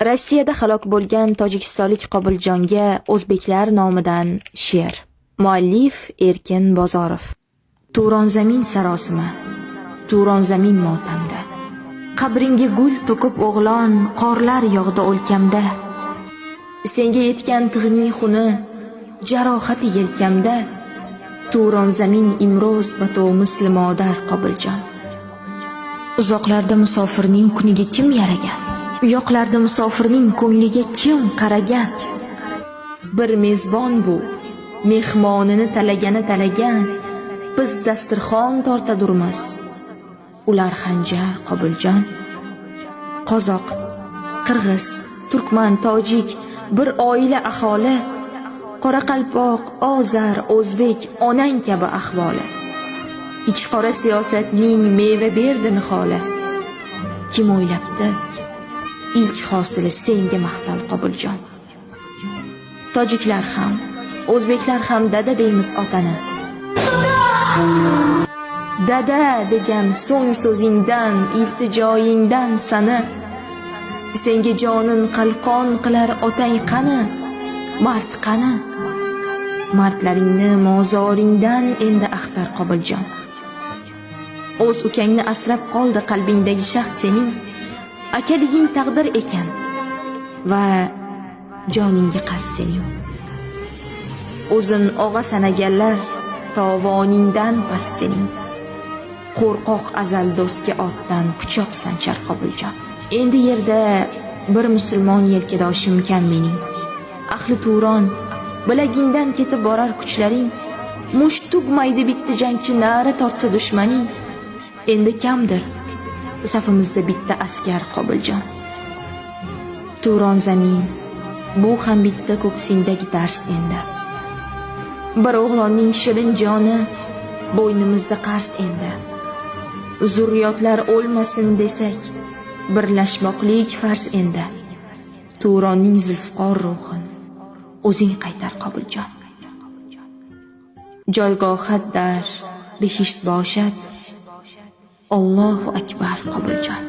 Rossiyada halok bo'lgan tojikistonlik Qobiljonga o'zbeklar nomidan she'r. Muallif Erkin Bozorov. Turon zamin sarosima, Turon zamin motamda. Qabringga gul to'kib o'g'lon, qorlar yog'di o'lkamda. Senga yetgan tig'ning xuni, jarohati yelkamda. Turon zamin imroz bato misli modar Qobiljon. Uzoqlarda musofirning kuniga kim yaragan? Uyoqlarda musofirning ko'ngliga kim qaragan? Bir mezbon bu, mehmonini talagan, biz dasturxon tortadurmiz. Ular xanjar Qobiljon. Qozoq, qirg'iz, turkman, tojik bir oila aholi. Qoraqalpoq, ozar, o'zbek onang kabi ahvoli. Ichqora siyosatning meva berdi niholi. Kim o'ylabdi? İlk hosili senga maqtal Qobiljon. Tojiklar ham, o'zbeklar ham dada deymiz otani. Dada degan so'ng so'zingdan, iltijoyingdan sani. Senga jonin qalqon qilar otang qani? Mard qani? Mardlaringni mozoringdan endi axtar Qobiljon. O'z ukangni asrab qoldi qalbingdagi shaxt sening. Akaliging taqdir ekan va joningga qasd sening. O'zin og'a sanaganlar tovoningdan past sening. Qo'rqoq azal do'stga ortdan pichoq sanchar Qobiljon. Endi yerda bir musulmon yelkadoshim kam mening. Ahli Turon, bilagingdan ketib borar kuchlaring. Musht tugmaydi bitta jangchi nara tortsa dushmaning. Endi kamdir safimizda bitta askar Qobiljon. Turon zamin, bu ham bitta ko'ksingdagi dars endi. Bir o'g'lonning shirin joni bo'ynimizda qarz endi. Zurriyotlar o'lmasin desak, birlashmoqlik farz endi. Turonning zulfiqor ruhin o'zing qaytar Qobiljon. Joygohat dar, bihisht boshad. Allohu akbar Qobiljon.